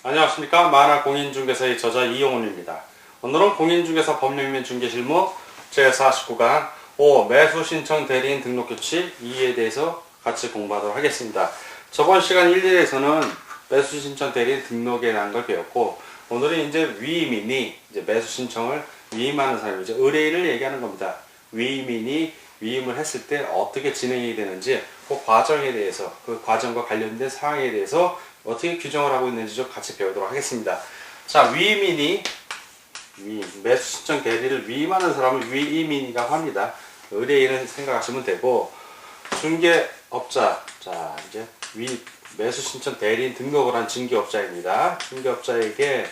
안녕하십니까. 만화공인중개사의 저자 이용훈입니다. 오늘은 공인중개사 법령면 중개실무 제49강 5 매수신청 대리인 등록규칙 2에 대해서 같이 공부하도록 하겠습니다. 저번 시간 1, 2에서는 매수신청 대리인 등록에 대한 걸 배웠고, 오늘은 이제 위임인이 이제 매수신청을 위임하는 사람이 이제 의뢰인을 얘기하는 겁니다. 위임인이 위임을 했을 때 어떻게 진행이 되는지, 그 과정에 대해서, 그 과정과 관련된 사항에 대해서 어떻게 규정을 하고 있는지 좀 같이 배우도록 하겠습니다. 자, 위임인이 매수신청 대리를 위임하는 사람을 위임인이라고 합니다. 의뢰인은 생각하시면 되고, 중개업자, 자 이제 매수신청 대리인 등록을 한 중개업자입니다. 중개업자에게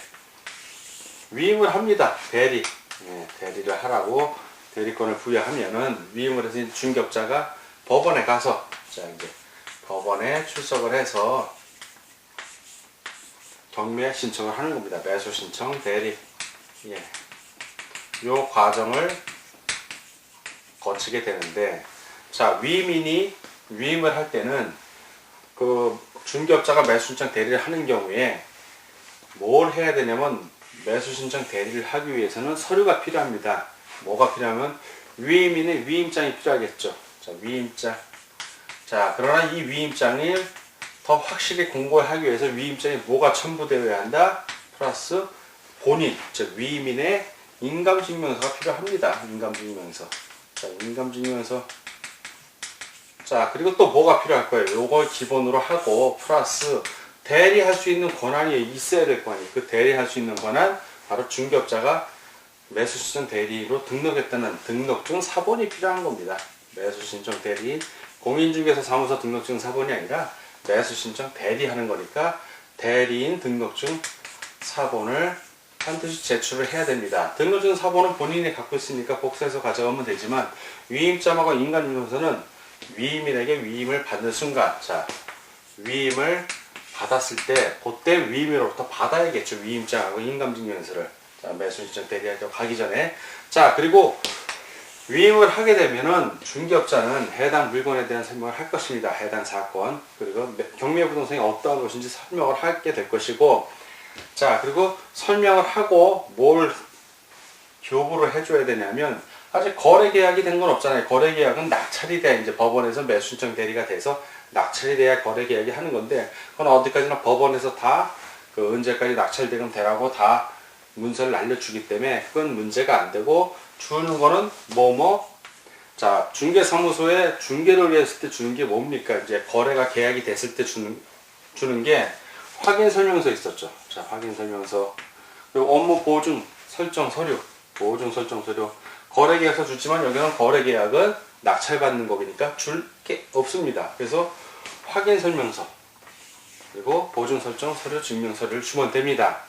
위임을 합니다. 대리를 하라고 대리권을 부여하면은 위임을 해서 중개업자가 법원에 가서, 자 이제 법원에 출석을 해서 경매 신청을 하는 겁니다. 매수 신청 대리. 요 과정을 거치게 되는데, 자, 위임인이 위임을 할 때는 그 중개업자가 매수 신청 대리를 하는 경우에 뭘 해야 되냐면, 매수 신청 대리를 하기 위해서는 서류가 필요합니다. 뭐가 필요하면 위임인의 위임장이 필요하겠죠. 자, 위임장. 자, 그러나 이 위임장을 더 확실히 공고하기 위해서 위임장에 뭐가 첨부되어야 한다? 플러스 본인, 즉 위임인의 인감증명서가 필요합니다. 인감증명서. 자, 인감증명서. 자, 그리고 또 뭐가 필요할 거예요? 요걸 기본으로 하고 플러스 대리할 수 있는 권한이 있어야 될 거 아니에요. 그 대리할 수 있는 권한, 바로 중개업자가 매수신청 대리로 등록했다는 등록증 사본이 필요한 겁니다. 매수신청 대리, 공인중개사 사무소 등록증 사본이 아니라 매수신청 대리하는 거니까 대리인 등록증 사본을 반드시 제출을 해야 됩니다. 등록증 사본은 본인이 갖고 있으니까 복사해서 가져가면 되지만, 위임장하고 인감증명서는 위임인에게 위임을 받는 순간, 자, 위임을 받았을 때 그때 위임으로부터 받아야겠죠. 위임장하고 인감증명서를. 자, 매수신청 대리하러 가기 전에. 자, 그리고 위임을 하게 되면은 중개업자는 해당 물건에 대한 설명을 할 것입니다. 해당 사건, 그리고 경매부동산이 어떠한 것인지 설명을 하게 될 것이고, 자, 그리고 설명을 하고 뭘 교부를 해줘야 되냐면, 아직 거래계약이 된 건 없잖아요. 거래계약은 낙찰이 돼야 이제 법원에서 매수신청 대리가 돼서 낙찰이 돼야 거래계약이 하는 건데, 그건 어디까지나 법원에서 다 그 언제까지 낙찰되면 되라고 다 문서를 날려주기 때문에 그건 문제가 안 되고, 주는 거는 자, 중개사무소에 중개를 했을 때 주는 게 뭡니까? 이제 거래가 계약이 됐을 때 주는 게 확인설명서 있었죠. 자, 확인설명서. 그리고 업무 보증 설정 서류, 거래계약서 주지만 여기는 거래계약은 낙찰받는 거니까 줄 게 없습니다. 그래서 확인설명서, 그리고 보증설정 서류, 증명서류를 주면 됩니다.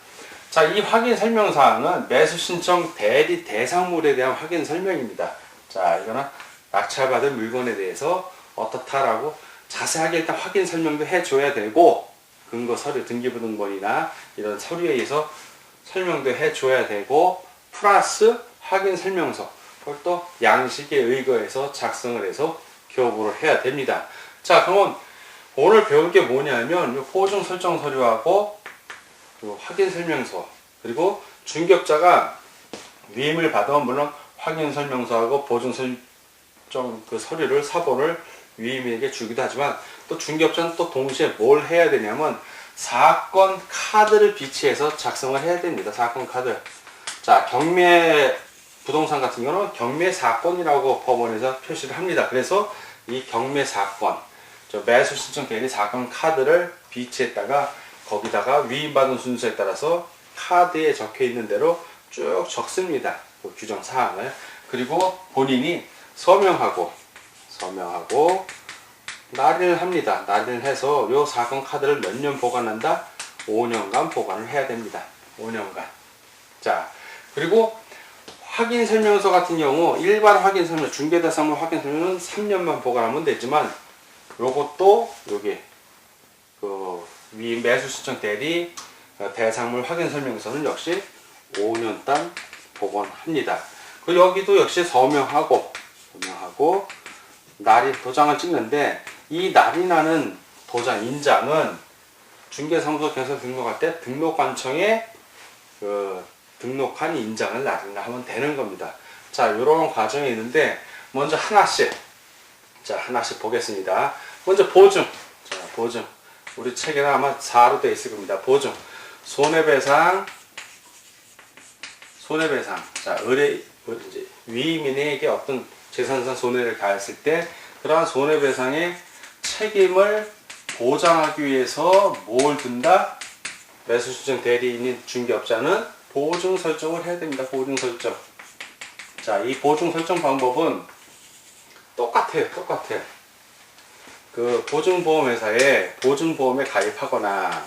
자, 이 확인 설명사항은 매수 신청 대리 대상물에 대한 확인 설명입니다. 자, 이거는 낙찰받은 물건에 대해서 어떻다라고 자세하게 일단 확인 설명도 해줘야 되고, 근거 서류, 등기부등본이나 이런 서류에 의해서 설명도 해줘야 되고, 플러스 확인 설명서, 그걸 또 양식에 의거해서 작성을 해서 교부를 해야 됩니다. 자, 그러면 오늘 배울 게 뭐냐면, 보증 설정 서류하고 확인 설명서, 그리고 중개업자가 위임을 받으면 물론 확인 설명서하고 보증 설정 그 서류를 사본을 위임에게 주기도 하지만, 또 중개업자는 또 동시에 뭘 해야 되냐면 사건 카드를 비치해서 작성을 해야 됩니다. 사건 카드. 자, 경매 부동산 같은 경우는 경매 사건이라고 법원에서 표시를 합니다. 그래서 이 경매 사건, 매수 신청 대리 사건 카드를 비치했다가 거기다가 위임받은 순서에 따라서 카드에 적혀 있는 대로 쭉 적습니다. 그 규정 사항을. 그리고 본인이 서명하고 날인을 합니다. 날인을 해서 요 사건 카드를 몇 년 보관한다? 5년간 보관을 해야 됩니다. 5년간. 자, 그리고 확인 설명서 같은 경우, 일반 확인 설명, 중개대상물 확인 설명은 3년만 보관하면 되지만, 요것도 여기 매수 신청 대리 대상물 확인 설명서는 역시 5년간 보관합니다. 그리고 여기도 역시 서명하고 날인 도장을 찍는데, 이 날인하는 도장 인장은 중개사무소 개설 등록할 때 등록관청에 그 등록한 인장을 하면 되는 겁니다. 자, 이런 과정이 있는데 먼저 하나씩 보겠습니다. 먼저 보증. 자, 보증. 우리 책에는 아마 4로 되어 있을 겁니다. 보증. 손해배상. 자, 이제 위민에게 어떤 재산상 손해를 가했을 때 그러한 손해배상의 책임을 보장하기 위해서 뭘 든다? 매수신청 대리인인 중개업자는 보증 설정을 해야 됩니다. 보증 설정. 자, 이 보증 설정 방법은 똑같아요. 그 보증보험회사에 보증보험에 가입하거나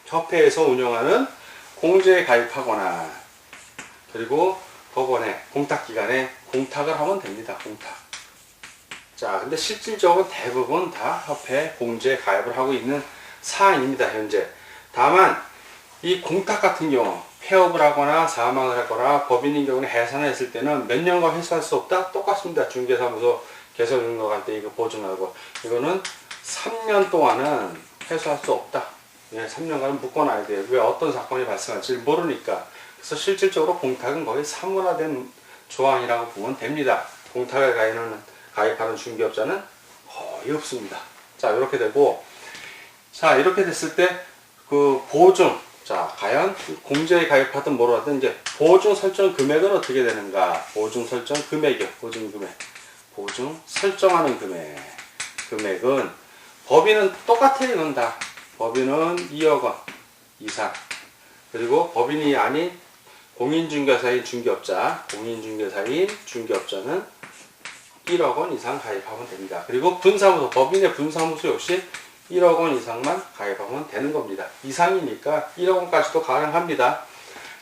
협회에서 운영하는 공제에 가입하거나 그리고 법원에 공탁기관에 공탁을 하면 됩니다. 공탁. 자, 근데 실질적으로 대부분 다 협회 공제에 가입을 하고 있는 사안입니다. 현재. 다만 이 공탁 같은 경우 폐업을 하거나 사망을 하거나 법인인 경우는 해산을 했을 때는 몇 년간 회수할 수 없다? 똑같습니다. 중개사무소 개설 등록할 때 이거 보증하고 이거는 3년 동안은 회수할 수 없다. 3년간은 묶어놔야 돼요. 왜 어떤 사건이 발생할지 모르니까. 그래서 실질적으로 공탁은 거의 사문화된 조항이라고 보면 됩니다. 공탁에 가입하는 중개업자는 거의 없습니다. 자, 이렇게 되고, 자, 이렇게 됐을 때 그 보증, 자, 과연 공제에 가입하든 뭐로 하든 이제 보증 설정 금액은 어떻게 되는가? 보증 설정 금액이요. 보증 금액. 보증 설정하는 금액은 법인은 똑같아요. 이건 다. 법인은 2억 원 이상. 그리고 법인이 아닌 공인중개사인 중개업자는 1억 원 이상 가입하면 됩니다. 그리고 분사무소, 법인의 분사무소 역시 1억 원 이상만 가입하면 되는 겁니다. 이상이니까 1억 원까지도 가능합니다.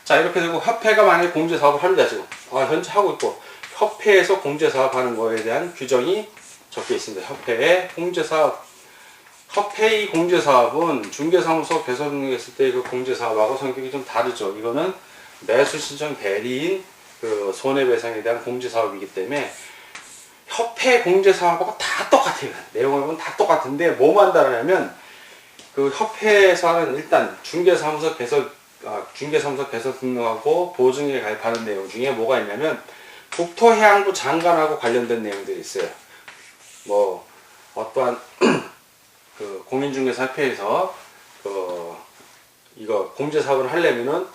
자, 이렇게 되고 협회가 만약에 공제사업을 합니다. 지금 현재 하고 있고 협회에서 공제사업 하는 거에 대한 규정이 적혀 있습니다. 협회의 공제사업. 협회의 공제사업은 중개사무소 개설 등록했을 때 그 공제사업하고 성격이 좀 다르죠. 이거는 매수신청 대리인 그 손해배상에 대한 공제사업이기 때문에 협회 공제사업하고 다 똑같아요. 내용은 다 똑같은데 뭐만 다르냐면 그 협회에서는 일단 중개사무소 개설 등록하고 보증에 가입하는 내용 중에 뭐가 있냐면 국토해양부 장관하고 관련된 내용들이 있어요. 뭐 어떠한 그 공인중개사 협회에서 이거 공제사업을 하려면은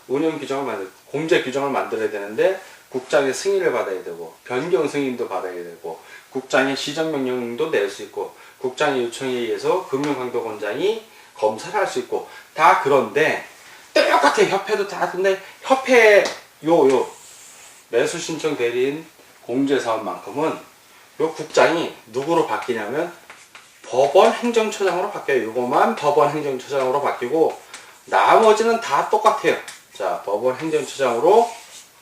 공제 규정을 만들어야 되는데 국장의 승인을 받아야 되고 변경 승인도 받아야 되고 국장의 시정명령도 낼 수 있고 국장의 요청에 의해서 금융감독원장이 검사를 할 수 있고 다 그런데 똑같아. 협회도 다. 근데 협회 매수신청 대리인 공제사업만큼은 요 국장이 누구로 바뀌냐면 법원 행정처장으로 바뀌어요. 요거만 법원 행정처장으로 바뀌고 나머지는 다 똑같아요. 자, 법원 행정처장으로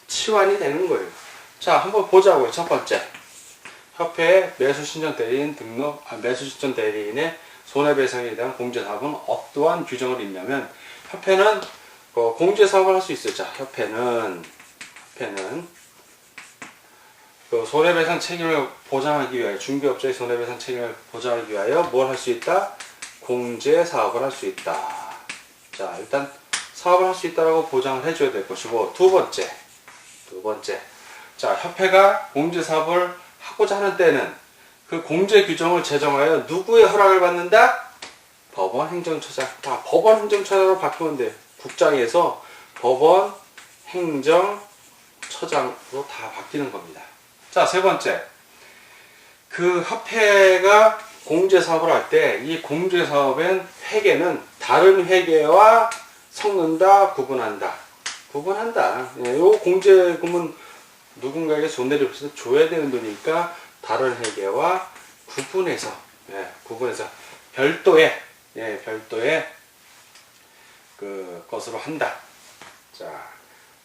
치환이 되는 거예요. 자, 한번 보자고요. 첫 번째. 협회의 매수신청 대리인의 손해배상에 대한 공제사업은 어떠한 규정을 있냐면 협회는 공제사업을 할 수 있어요. 자, 협회는 그 손해배상 책임을 보장하기 위하여 중개업자의 손해배상 책임을 보장하기 위하여 뭘 할 수 있다? 공제사업을 할 수 있다. 자, 일단 사업을 할 수 있다라고 보장을 해줘야 될 것이고 두 번째. 자, 협회가 공제사업을 하고자 하는 때는 그 공제 규정을 제정하여 누구의 허락을 받는다? 법원 행정처장. 다 법원 행정처장으로 바꾸면 돼요. 국장에서 법원 행정처장으로 다 바뀌는 겁니다. 자, 세 번째. 그 협회가 공제사업을 할 때 이 공제사업엔 회계는 다른 회계와 섞는다, 구분한다. 예, 요 공제금은 누군가에게 손해를 줘야 되는 돈이니까 다른 회계와 구분해서 별도의 그 것으로 한다. 자,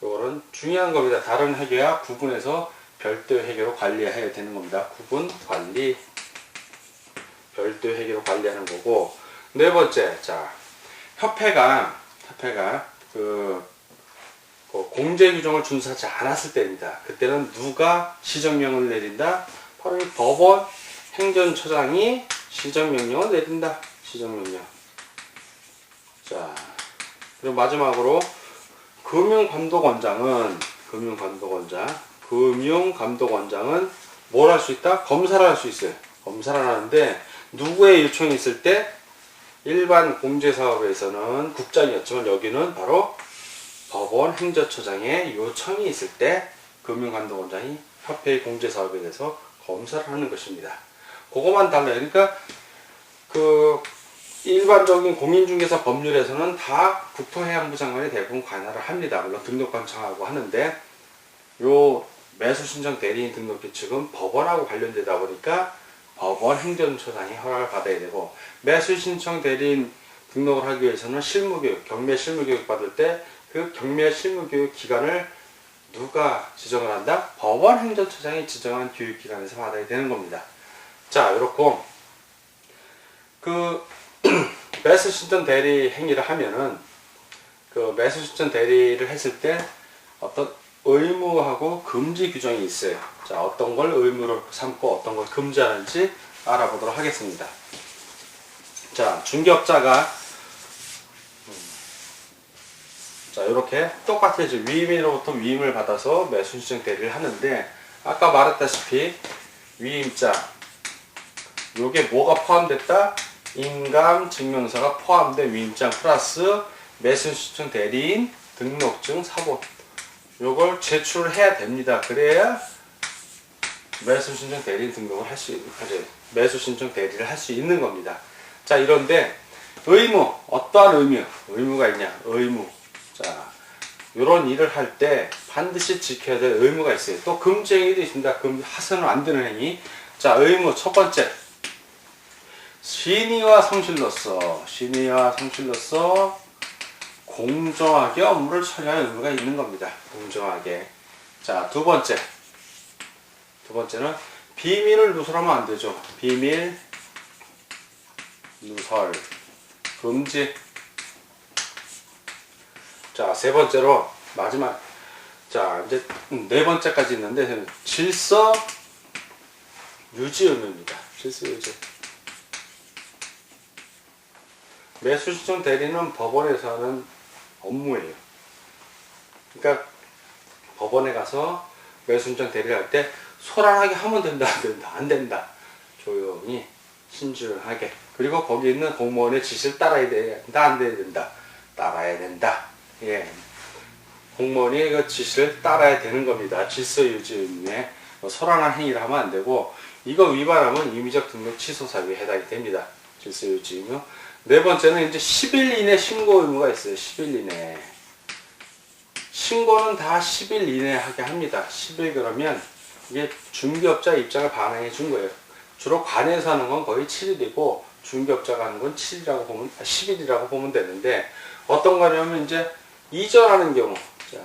요거는 중요한 겁니다. 다른 회계와 구분해서 별도의 회계로 관리해야 되는 겁니다. 구분, 관리, 별도의 회계로 관리하는 거고. 네 번째, 자, 협회가 공제 규정을 준수하지 않았을 때입니다. 그때는 누가 시정명을 내린다? 바로 이 법원 행정처장이 시정명령을 내린다. 시정명령. 자, 그리고 마지막으로 금융감독원장은 뭘 할 수 있다? 검사를 할 수 있어요. 검사를 하는데 누구의 요청이 있을 때 일반 공제사업에서는 국장이었지만 여기는 바로 법원 행정처장의 요청이 있을 때 금융감독원장이 협회의 공제사업에 대해서 검사를 하는 것입니다. 그거만 달라요. 그러니까 그 일반적인 공인중개사 법률에서는 다 국토해양부 장관이 대부분 관할을 합니다. 물론 등록관청하고 하는데 요 매수신청 대리인 등록 규칙은 법원하고 관련되다 보니까 법원 행정처장이 허락을 받아야 되고, 매수신청 대리인 등록을 하기 위해서는 실무교육, 경매 실무교육 받을 때 그 경매 실무교육 기간을 누가 지정을 한다? 법원 행정처장이 지정한 교육기관에서 받아야 되는 겁니다. 자, 이렇고 그 매수신청 대리 행위를 하면은 그 매수신청 대리를 했을 때 어떤 의무하고 금지 규정이 있어요. 자, 어떤 걸 의무로 삼고 어떤 걸 금지하는지 알아보도록 하겠습니다. 자, 중개업자가 자, 이렇게 똑같이 위임으로부터 위임을 받아서 매수신청 대리를 하는데, 아까 말했다시피 위임자, 요게 뭐가 포함됐다? 인감 증명서가 포함된 위임장 플러스 매수신청 대리인 등록증 사본, 요걸 제출을 해야 됩니다. 그래야 매수신청 대리인 등록을 할 수 있는, 매수신청 대리를 할 수 있는 겁니다. 자, 이런데 의무, 어떠한 의무가 있냐? 의무. 자, 요런 일을 할 때 반드시 지켜야 될 의무가 있어요. 또 금지 행위도 있습니다. 하서는 안 되는 행위. 자, 의무 첫 번째. 신의와 성실로서 공정하게 업무를 처리할 의무가 있는 겁니다. 공정하게. 자, 두 번째는 비밀을 누설하면 안 되죠. 비밀, 누설, 금지. 자, 세 번째로 마지막. 자, 이제 네 번째까지 있는데 질서 유지 의무입니다. 질서 유지. 매수신청 대리는 법원에서 하는 업무예요. 그러니까 법원에 가서 매수신청 대리를 할 때 소란하게 하면 된다, 안 된다. 조용히 신중하게. 그리고 거기 있는 공무원의 지시를 따라야 된다, 안 된다. 따라야 된다. 예. 공무원이 그 지시를 따라야 되는 겁니다. 질서 유지 의무에 소란한 행위를 하면 안 되고, 이거 위반하면 임의적 등록 취소 사유에 해당이 됩니다. 질서 유지 의무. 네 번째는 이제 10일 이내 신고 의무가 있어요. 10일 이내. 신고는 다 10일 이내 하게 합니다. 10일 그러면 이게 중개업자 입장을 반영해 준 거예요. 주로 관에서 하는 건 거의 7일이고 중개업자가 하는 건 10일이라고 보면 되는데, 어떤 거냐면 이제 이전하는 경우, 자,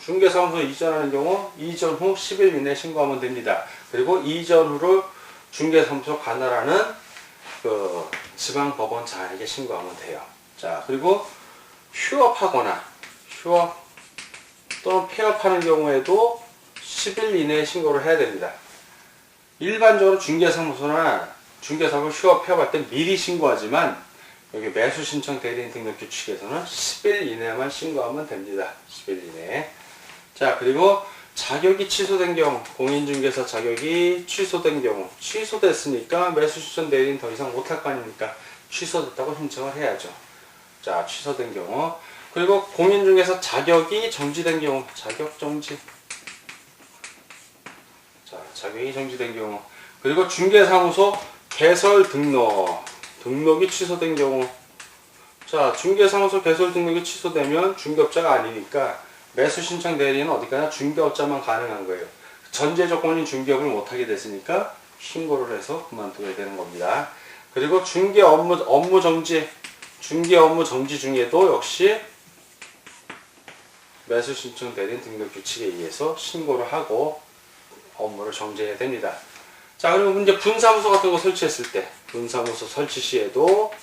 중개사무소 이전하는 경우 이전 후 10일 이내 신고하면 됩니다. 그리고 이전 후를 중개사무소 관할하는 그 지방법원장에게 신고하면 돼요. 자, 그리고 휴업하거나 휴업 또는 폐업하는 경우에도 10일 이내에 신고를 해야 됩니다. 일반적으로 중개사무소나 중개사무 휴업 폐업할 때 미리 신고하지만 여기 매수신청 대리인 등록 규칙에서는 10일 이내만 신고하면 됩니다. 10일 이내. 자, 그리고 자격이 취소된 경우, 공인중개사 자격이 취소된 경우, 취소됐으니까 매수신청 대리인 더 이상 못할 거 아닙니까? 취소됐다고 신청을 해야죠. 자, 취소된 경우. 그리고 공인중개사 자격이 정지된 경우, 자격 정지. 자, 자격이 정지된 경우. 그리고 중개사무소 개설 등록이 취소된 경우. 자, 중개사무소 개설 등록이 취소되면 중개업자가 아니니까 매수신청 대리는 어디까지나 중개업자만 가능한 거예요. 전제 조건인 중개업을 못하게 됐으니까 신고를 해서 그만두게 되는 겁니다. 그리고 중개 업무 정지 중에도 역시 매수신청 대리인 등록 규칙에 의해서 신고를 하고 업무를 정지해야 됩니다. 자, 그리고 이제 분사무소 같은 거 설치했을 때, 분사무소 설치 시에도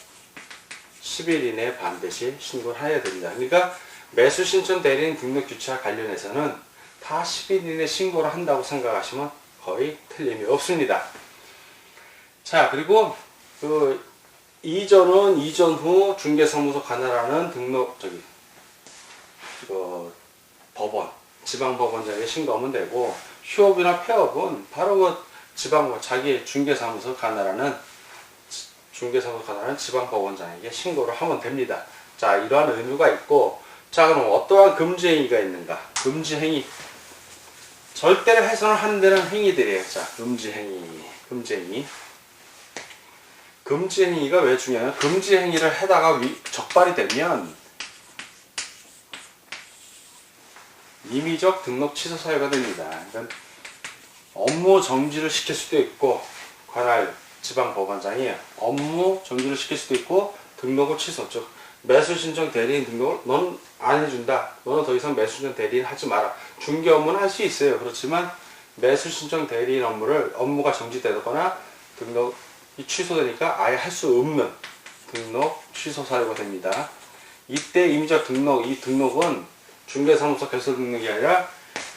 10일 이내에 반드시 신고를 해야 됩니다. 그러니까 매수신청 대리인 등록 규칙과 관련해서는 다 10일 이내 신고를 한다고 생각하시면 거의 틀림이 없습니다. 자, 그리고 그 이전은 이전 후 중개사무소 관할하는 법원, 지방법원장에 신고하면 되고, 휴업이나 폐업은 바로 그 자기 중개사무소 관할하는 지방법원장에게 신고를 하면 됩니다. 자, 이러한 의무가 있고, 자, 그럼 어떠한 금지행위가 있는가? 금지행위. 절대로 훼손을 하는 데는 행위들이에요. 자, 금지행위. 금지행위가 왜 중요하냐? 금지행위를 해다가 적발이 되면 임의적 등록 취소 사유가 됩니다. 그러니까 업무 정지를 시킬 수도 있고, 관할 지방법원장이 업무 정지를 시킬 수도 있고, 등록을 취소, 즉 매수신청 대리인 등록을 너는 안 해준다. 너는 더 이상 매수신청 대리인 하지 마라. 중개 업무는 할 수 있어요. 그렇지만 매수신청 대리인 업무가 정지되거나 등록이 취소되니까 아예 할 수 없는 등록 취소 사유가 됩니다. 이때 임의적 등록, 이 등록은 중개사무소 개설 등록이 아니라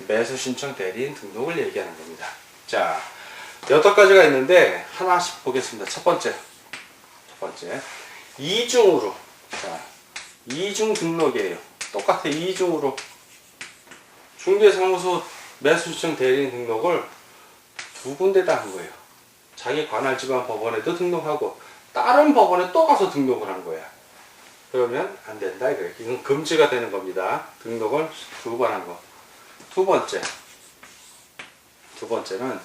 매수신청 대리인 등록을 얘기하는 겁니다. 자, 8가지가 있는데 하나씩 보겠습니다. 첫 번째 이중으로, 자, 이중 등록이에요. 똑같아. 이중으로 중개사무소 매수신청 대리인 등록을 2군데다 한 거예요. 자기 관할 지방 법원에도 등록하고 다른 법원에 또 가서 등록을 한 거야. 그러면 안 된다 이거예요. 이건 금지가 되는 겁니다. 등록을 2번 한 거. 두 번째는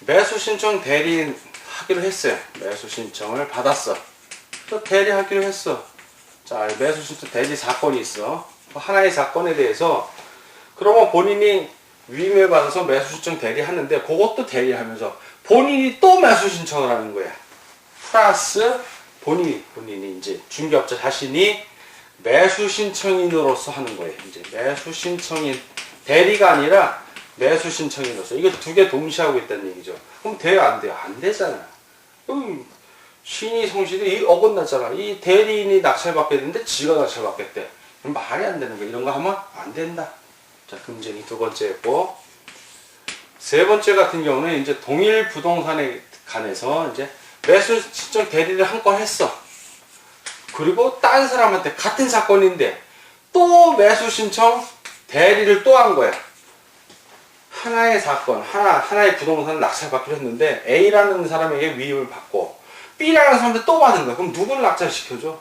매수신청 대리인 하기로 했어요. 매수신청을 받았어. 또 대리하기로 했어. 자, 매수신청 대리 사건이 있어. 하나의 사건에 대해서 그러면 본인이 위임을 받아서 매수신청 대리하는데 그것도 대리하면서 본인이 또 매수신청을 하는 거야. 플러스 본인이 이제 중개업자 자신이 매수신청인으로서 하는 거예요. 이제 매수신청인 대리가 아니라 매수신청인으로서 이거 2개 동시에 하고 있다는 얘기죠. 그럼 돼요, 안 돼요? 안 되잖아. 그럼 신의 성실이 어긋나잖아. 이 대리인이 낙찰받게 됐는데 지가 낙찰받겠대. 그럼 말이 안 되는 거야. 이런 거 하면 안 된다. 자, 금지행위 2번째였고, 3번째 같은 경우는 이제 동일 부동산에 관해서 이제 매수신청 대리를 한 건 했어. 그리고 딴 사람한테 같은 사건인데 또 매수신청 대리를 또 한 거야. 하나의 사건, 하나의 부동산을 낙찰받기로 했는데 A라는 사람에게 위임을 받고 B라는 사람한테 또 받은 거야. 그럼 누구를 낙찰시켜줘?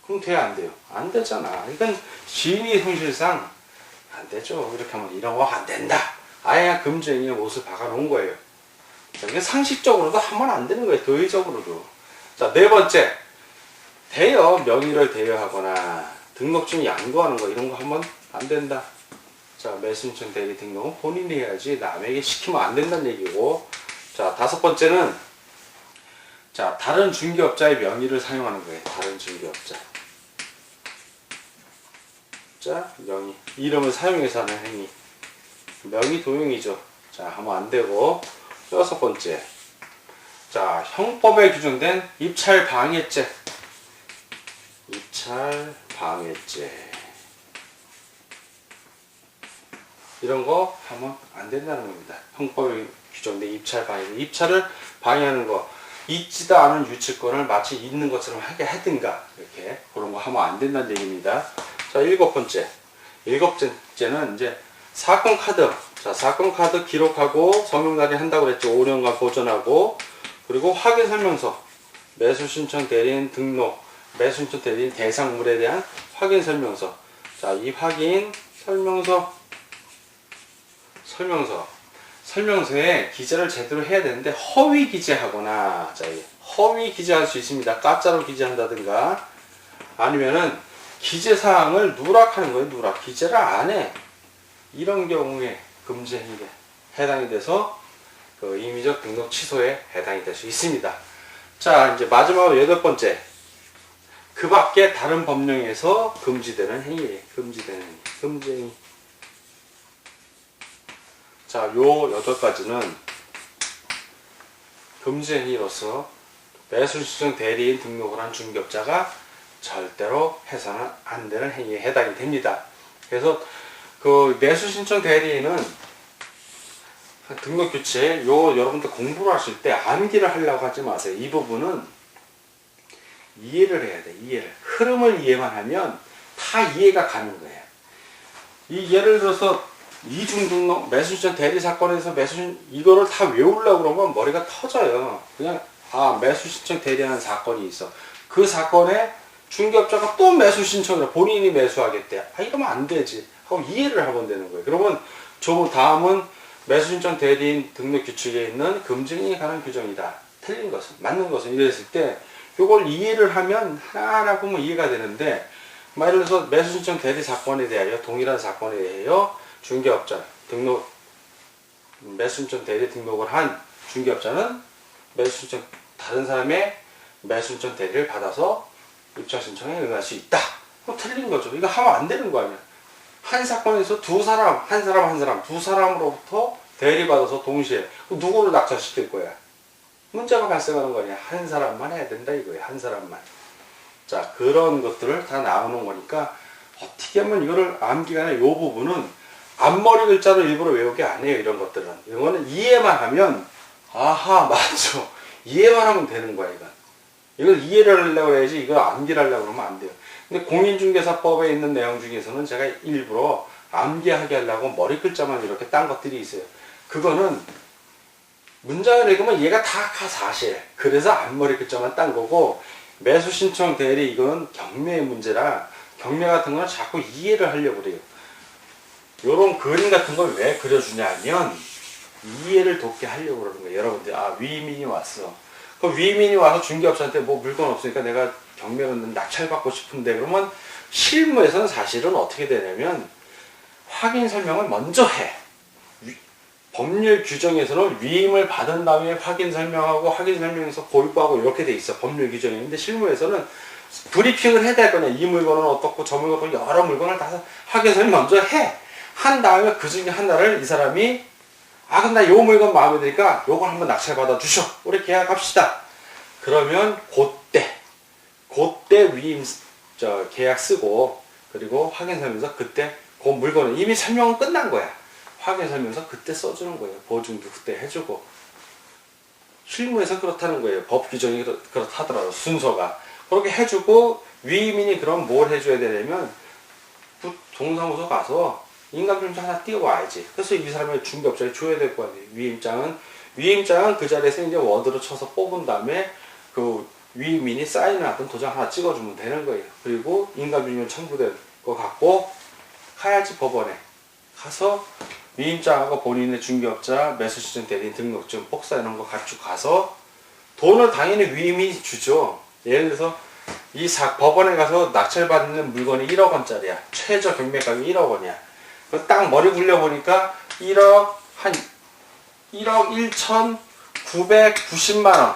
그럼 돼요, 안 돼요? 안 되잖아. 이건 시인의 성실상 안 되죠. 이렇게 하면 이런 거 안 된다. 아예 금지행위의 못을 박아놓은 거예요. 자, 이게 상식적으로도 하면 안 되는 거예요. 도의적으로도. 자, 4번째. 명의를 대여하거나 등록증 양도하는 거 이런 거 하면 안 된다. 자, 매수신청 대리 등록은 본인이 해야지 남에게 시키면 안 된다는 얘기고. 자, 5번째는 자, 다른 중개업자의 명의를 사용하는 거예요. 다른 중개업자. 자, 명의. 이름을 사용해서 하는 행위. 명의 도용이죠. 자, 하면 안 되고. 6번째. 자, 형법에 규정된 입찰 방해죄. 입찰 방해죄. 이런 거 하면 안 된다는 겁니다. 형법에 규정된 입찰 방해죄. 입찰을 방해하는 거. 있지도 않은 유치권을 마치 있는 것처럼 하게 하든가. 이렇게. 그런 거 하면 안 된다는 얘기입니다. 자, 7번째. 7번째는 이제 사건 카드. 자, 사건 카드 기록하고 성명날이 한다고 그랬죠. 5년간 보존하고, 그리고 확인 설명서, 매수신청 대리인 등록, 매수신청 대리인 대상물에 대한 확인 설명서. 자, 이 확인 설명서에 기재를 제대로 해야 되는데 허위 기재하거나, 자, 허위 기재할 수 있습니다. 가짜로 기재한다든가, 아니면은 기재사항을 누락하는 거예요. 누락. 기재를 안 해. 이런 경우에 금지행위에 해당이 돼서 그 임의적 등록 취소에 해당이 될 수 있습니다. 자, 이제 마지막으로 8번째. 그 밖에 다른 법령에서 금지되는 행위예요. 금지행위. 자, 요 8가지는 금지행위로서 매수신청 대리인 등록을 한 중개업자가 절대로 해서는 안 되는 행위에 해당이 됩니다. 그래서 그 매수신청 대리인은 등록 규칙, 여러분들 공부를 하실 때 암기를 하려고 하지 마세요. 이 부분은 이해를 해야 돼. 이해를. 흐름을 이해만 하면 다 이해가 가는 거예요. 이 예를 들어서 이중등록 매수신청 대리 사건에서 이거를 다 외우려고 그러면 머리가 터져요. 그냥 매수신청 대리하는 사건이 있어. 그 사건에 중개업자가 또 매수신청을 본인이 매수하겠대. 이러면 안 되지. 하고 이해를 하면 되는 거예요. 그러면 다음은 매수신청 대리인 등록 규칙에 있는 금증인이 관한 규정이다. 틀린 것은, 맞는 것은 이랬을 때 이걸 이해를 하면 하나하나 보면 이해가 되는데, 예를 들어서 매수신청 대리 사건에 대하여 동일한 사건에 대하여 중개업자 매수신청 대리 등록을 한 중개업자는 다른 사람의 매수신청 대리를 받아서 입찰 신청에 응할 수 있다. 틀린 거죠. 이거 하면 안 되는 거 아니야. 한 사건에서 두 사람 두 사람으로부터 대리받아서 동시에 누구를 낙찰시킬 거야? 문제가 발생하는 거 아니야. 한 사람만 해야 된다 이거야. 한 사람만. 자, 그런 것들을 다 나오는 거니까 어떻게 하면 이거를 암기가 아니라 이 부분은 앞머리 글자로 일부러 외우게 안 해요. 이런 것들은. 이거는 이해만 하면 맞죠. 이해만 하면 되는 거야. 이걸 이해를 하려고 해야지 이걸 암기를 하려고 그러면 안 돼요. 근데 공인중개사법에 있는 내용 중에서는 제가 일부러 암기하게 하려고 머리 글자만 이렇게 딴 것들이 있어요. 그거는 문장을 읽으면 얘가 다 사실. 그래서 앞머리 글자만 딴 거고, 매수신청 대리 이거는 경매의 문제라 경매 같은 거는 자꾸 이해를 하려고 그래요. 요런 그림 같은 걸 왜 그려주냐 하면 이해를 돕게 하려고 그러는 거예요. 여러분들 위민이 왔어. 그 위민이 와서 중개업자한테 뭐 물건 없으니까 내가 경매로 낙찰받고 싶은데, 그러면 실무에서는 사실은 어떻게 되냐면 확인 설명을 먼저 해. 법률 규정에서는 위임을 받은 다음에 확인 설명하고 확인 설명에서 보유하고 이렇게 돼 있어. 법률 규정이. 근데 실무에서는 브리핑을 해야 될 거냐. 이 물건은 어떻고 저 물건은 여러 물건을 다 확인 설명 먼저 해. 한 다음에 그 중에 하나를 이 사람이 그럼 나 요 물건 마음에 드니까 요걸 한번 낙찰 받아 주셔. 우리 계약합시다. 그러면 그때 위임 계약 쓰고, 그리고 확인 설명서 그때 그 물건은 이미 설명은 끝난 거야. 확인 설명서 그때 써주는 거예요. 보증도 그때 해주고. 실무에서 그렇다는 거예요. 법 규정이 그렇다더라도 순서가. 그렇게 해주고, 위임인이 그럼 뭘 해줘야 되냐면 동사무소 가서 인감증서 하나 띄워와야지. 그래서 이 사람의 중개업자에 줘야 될 거 아니에요. 위임장은 그 자리에서 이제 워드로 쳐서 뽑은 다음에 그 위임인이 사인을 하든 도장 하나 찍어주면 되는 거예요. 그리고 인감증명 첨부된 거 갖고 가야지. 법원에 가서 위임장하고 본인의 중개업자 매수신청 대리인 등록증 복사 이런 거 가지고 가서 돈을 당연히 위임이 주죠. 예를 들어서 법원에 가서 낙찰받는 물건이 1억 원짜리야. 최저 경매가격이 1억 원이야. 딱 머리 굴려보니까 1억 1,990만 원.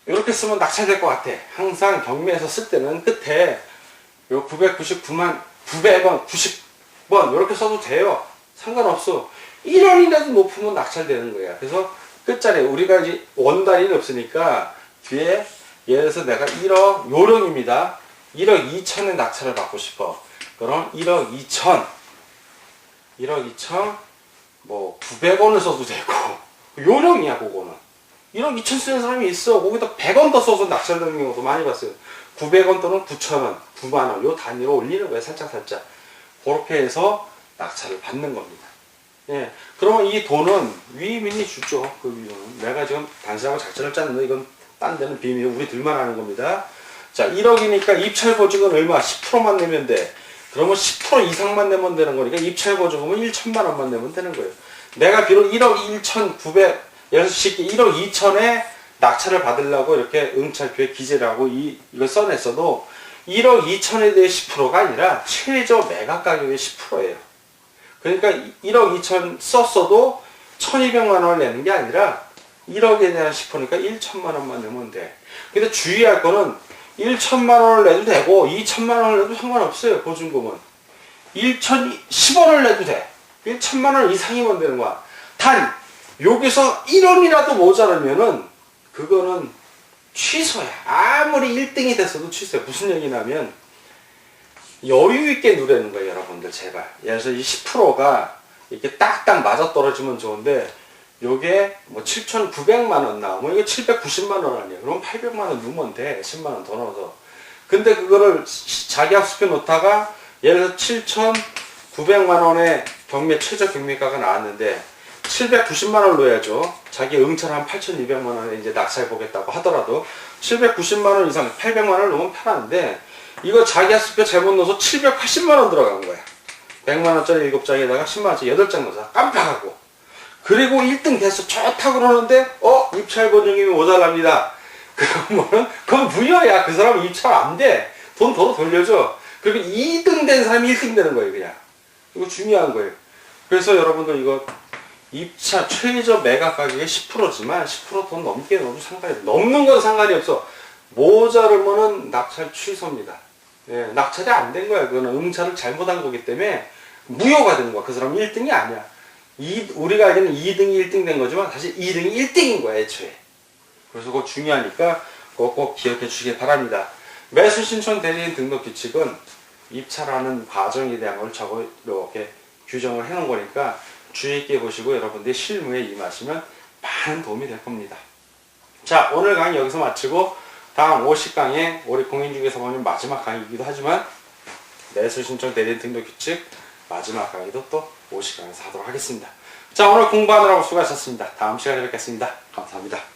이렇게 쓰면 낙찰될 것 같아. 항상 경매에서 쓸 때는 끝에 요 999만 900원, 90원 이렇게 써도 돼요. 상관없어. 1원이라도 높으면 낙찰되는 거야. 그래서 끝자리에 우리가 이제 원단위는 없으니까 뒤에 예를 들어서 내가 1억 요령입니다. 1억 2천에 낙찰을 받고 싶어. 그럼 1억 2천 뭐 900원을 써도 되고, 요령이야. 그거는 1억 2천 쓰는 사람이 있어. 거기다 100원 더 써서 낙찰되는 경우도 많이 봤어요. 900원 또는 9,000원, 9만원 요 단위로 올리는 거예요. 살짝 그렇게 해서 낙찰을 받는 겁니다. 예, 그러면 이 돈은 위임인이 주죠. 그 비용은 내가 지금 당신하고 작전을 짰는데 이건 딴 데는 비밀, 우리 둘만 아는 겁니다. 자, 1억이니까 입찰 보증은 얼마? 10%만 내면 돼. 그러면 10% 이상만 내면 되는 거니까 입찰 보증금은 1천만 원만 내면 되는 거예요. 내가 비록 1억 1,900, 예를 들어서 1억 2천에 낙찰을 받으려고 이렇게 응찰표에 기재를 하고 이걸 써냈어도 1억 2천에 대해 10%가 아니라 최저 매각 가격의 10%예요. 그러니까 1억 2천 썼어도 1,200만 원을 내는 게 아니라 1억에 대한 10%니까 1천만 원만 내면 돼. 근데 주의할 거는 1천만 원을 내도 되고 2천만 원을 내도 상관없어요. 보증금은 10원을 내도 돼. 1천만 원 이상이면 되는 거야. 단 여기서 1원이라도 모자라면은 그거는 취소야. 아무리 1등이 됐어도 취소야. 무슨 얘기냐면 여유 있게 누르는 거예요. 여러분들 제발. 예를 들어서 이 10%가 이렇게 딱딱 맞아 떨어지면 좋은데 요게 뭐 7,900만 원 나오면 이거 790만 원 아니에요. 그럼 800만 원 넣으면 돼. 10만 원 더 넣어서. 근데 그거를 자기 학습해 놓다가 예를 들어 7,900만 원의 경매 최저 경매가가 나왔는데 790만 원을 넣어야죠. 자기 응찰 한 8,200만 원에 이제 낙찰해 보겠다고 하더라도 790만 원 이상 800만 원을 넣으면 편한데 이거 자기 학습표 잘못 넣어서 780만 원 들어간 거야. 100만 원짜리 7장에다가 10만 원짜리 8장 넣어서 깜빡하고. 그리고 1등 됐어. 좋다고 그러는데 입찰 보증금이 모자랍니다. 그러면은 그건 무효야. 그 사람은 입찰 안 돼. 돈 더 돌려줘. 그리고 2등 된 사람이 1등 되는 거예요. 그냥. 이거 중요한 거예요. 그래서 여러분들 이거 입차 최저 매각 가격의 10%지만 10% 돈 넘게 넣어도 상관이 없어. 넘는 건 상관이 없어. 모자르면은 낙찰 취소입니다. 예, 낙찰이 안 된 거야. 그거는 응찰을 잘못한 거기 때문에 무효가 되는 거야. 그 사람은 1등이 아니야. 우리가 알기는 2등이 1등 된 거지만 사실 2등이 1등인 거야, 애초에. 그래서 그거 중요하니까 그거 꼭 기억해 주시기 바랍니다. 매수 신청 대리인 등록 규칙은 입찰하는 과정에 대한 걸 이렇게 규정을 해 놓은 거니까 주의 있게 보시고 여러분들이 실무에 임하시면 많은 도움이 될 겁니다. 자, 오늘 강의 여기서 마치고 다음 50강에 우리 공인중개사 법률 마지막 강의이기도 하지만 매수 신청 대리인 등록 규칙 마지막 강의도 또 50강에서 하도록 하겠습니다. 자, 오늘 공부하느라고 수고하셨습니다. 다음 시간에 뵙겠습니다. 감사합니다.